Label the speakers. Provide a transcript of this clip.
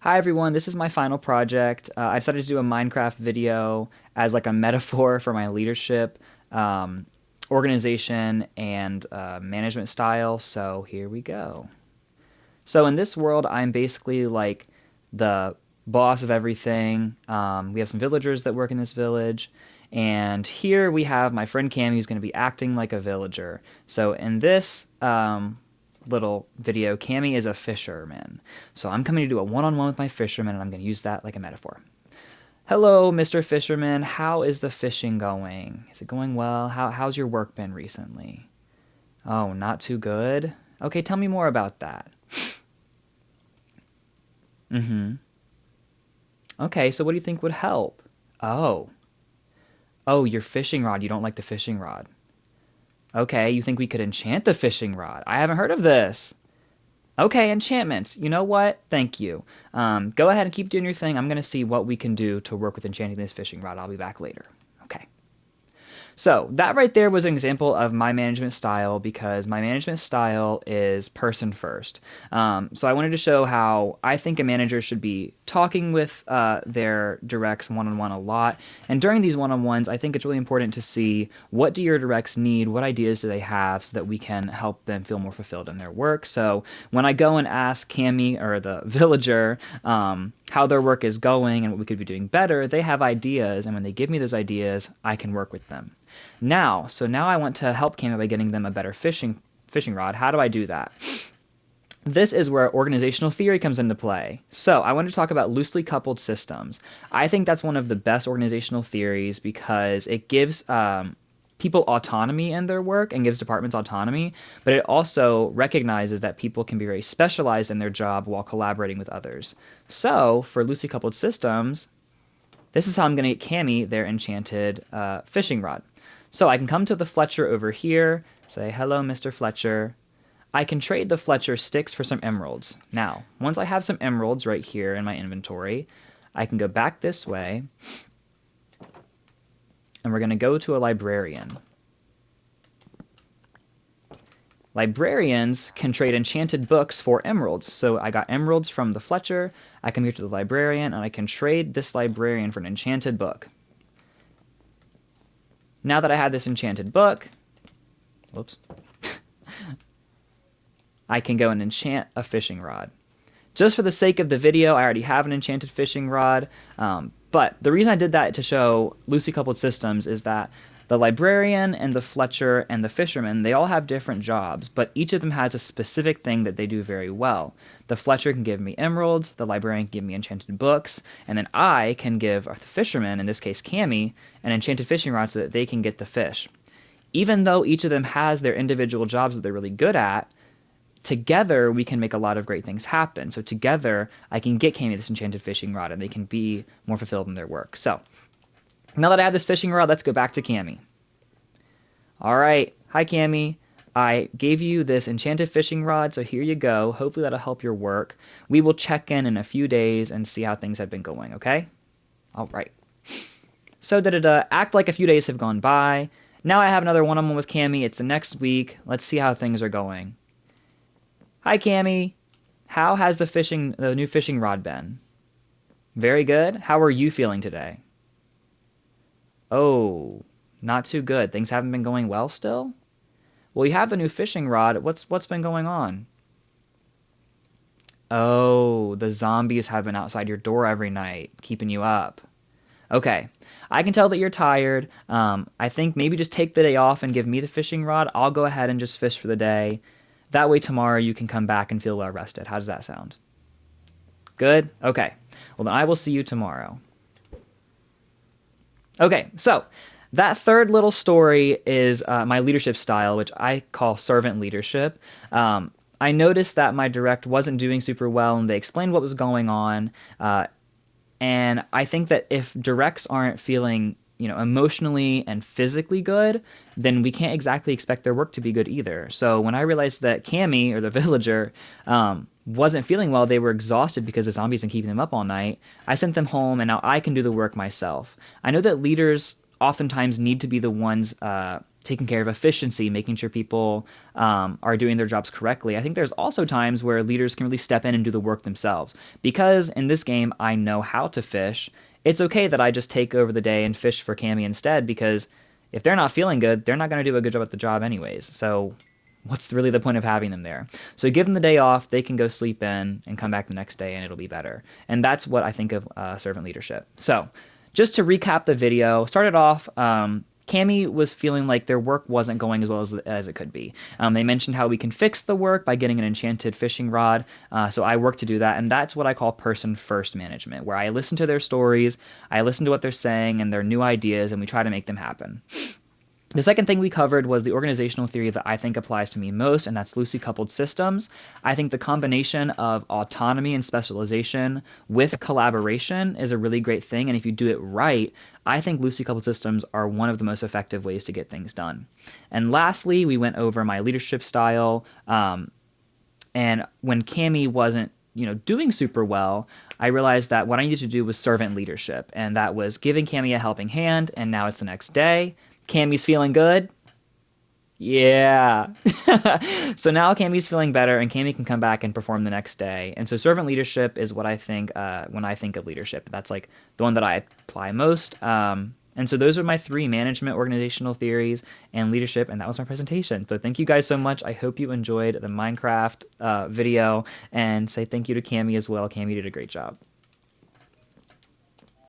Speaker 1: Hi everyone, this is my final project. I decided to do a Minecraft video as like a metaphor for my leadership, um, organization, and management style. So here we go. So in this world, I'm basically like the boss of everything. We have some villagers that work in this village, and here we have my friend Cam who's going to be acting like a villager. So in this little video, Cammy is a fisherman. So I'm coming to do a one-on-one with my fisherman, and I'm going to use that like a metaphor. Hello, Mr. Fisherman. How is the fishing going? Is it going well? How's your work been recently? Oh, not too good. Okay, tell me more about that. Mm-hmm. Okay, so what do you think would help? Oh. Oh, your fishing rod. You don't like the fishing rod. Okay, you think we could enchant the fishing rod? I haven't heard of this. Okay, enchantments. You know what? Thank you. Go ahead and keep doing your thing. I'm going to see what we can do to work with enchanting this fishing rod. I'll be back later. Okay. So that right there was an example of my management style because my management style is person first. So I wanted to show how I think a manager should be talking with their directs one-on-one a lot. And during these one-on-ones, I think it's really important to see what do your directs need, what ideas do they have so that we can help them feel more fulfilled in their work. So when I go and ask Cami or the villager how their work is going and what we could be doing better, they have ideas. And when they give me those ideas, I can work with them. So now I want to help Cami by getting them a better fishing rod. How do I do that? This is where organizational theory comes into play. So I want to talk about loosely coupled systems. I think that's one of the best organizational theories because it gives people autonomy in their work and gives departments autonomy, but it also recognizes that people can be very specialized in their job while collaborating with others. So for loosely coupled systems, this is how I'm going to get Cami their enchanted fishing rod. So I can come to the Fletcher over here, say, hello, Mr. Fletcher. I can trade the Fletcher sticks for some emeralds. Now, once I have some emeralds right here in my inventory, I can go back this way, and we're going to go to a librarian. Librarians can trade enchanted books for emeralds. So I got emeralds from the Fletcher, I come here to the librarian, and I can trade this librarian for an enchanted book. Now that I have this enchanted book, whoops, I can go and enchant a fishing rod. Just for the sake of the video, I already have an enchanted fishing rod, but the reason I did that to show loosely coupled systems is that the librarian and the Fletcher and the fisherman, they all have different jobs, but each of them has a specific thing that they do very well. The Fletcher can give me emeralds, the librarian can give me enchanted books, and then I can give the fisherman, in this case Cami, an enchanted fishing rod so that they can get the fish. Even though each of them has their individual jobs that they're really good at, together we can make a lot of great things happen. So together I can get Cami this enchanted fishing rod and they can be more fulfilled in their work. So now that I have this fishing rod, let's go back to Cami. All right. Hi, Cami. I gave you this enchanted fishing rod, so here you go. Hopefully that'll help your work. We will check in a few days and see how things have been going, okay? All right. So act like a few days have gone by. Now I have another one-on-one with Cami. It's the next week. Let's see how things are going. Hi, Cami. How has the new fishing rod been? Very good. How are you feeling today? Oh, not too good. Things haven't been going well still? Well, you have the new fishing rod. What's been going on? Oh, the zombies have been outside your door every night, keeping you up. Okay, I can tell that you're tired. I think maybe just take the day off and give me the fishing rod. I'll go ahead and just fish for the day. That way tomorrow you can come back and feel well rested. How does that sound? Good? Okay. Well, then I will see you tomorrow. Okay, so that third little story is my leadership style, which I call servant leadership. I noticed that my direct wasn't doing super well, and they explained what was going on. And I think that if directs aren't feeling, emotionally and physically good, then we can't exactly expect their work to be good either. So when I realized that Cammy, or the villager, wasn't feeling well, they were exhausted because the zombie's been keeping them up all night, I sent them home, and now I can do the work myself. I know that leaders oftentimes need to be the ones taking care of efficiency, making sure people are doing their jobs correctly. I think there's also times where leaders can really step in and do the work themselves. Because in this game, I know how to fish, it's okay that I just take over the day and fish for Cammy instead, because if they're not feeling good, they're not going to do a good job at the job anyways. So what's really the point of having them there? So give them the day off. They can go sleep in and come back the next day, and it'll be better. And that's what I think of servant leadership. So just to recap the video, started off. Cammy was feeling like their work wasn't going as well as it could be. They mentioned how we can fix the work by getting an enchanted fishing rod. So I work to do that, and that's what I call person-first management, where I listen to their stories, I listen to what they're saying and their new ideas, and we try to make them happen. The second thing we covered was the organizational theory that I think applies to me most, and that's loosely coupled systems. I think the combination of autonomy and specialization with collaboration is a really great thing, and if you do it right, I think loosely coupled systems are one of the most effective ways to get things done. And lastly, we went over my leadership style, and when Cammy wasn't doing super well, I realized that what I needed to do was servant leadership, and that was giving Cammy a helping hand, and now it's the next day. Cammy's feeling good. Yeah. So now Cammy's feeling better, and Cammy can come back and perform the next day. And so servant leadership is what I think when I think of leadership. That's like the one that I apply most. And so those are my three: management, organizational theories, and leadership. And that was my presentation. So thank you guys so much. I hope you enjoyed the Minecraft video, and say thank you to Cammy as well. Cammy did a great job.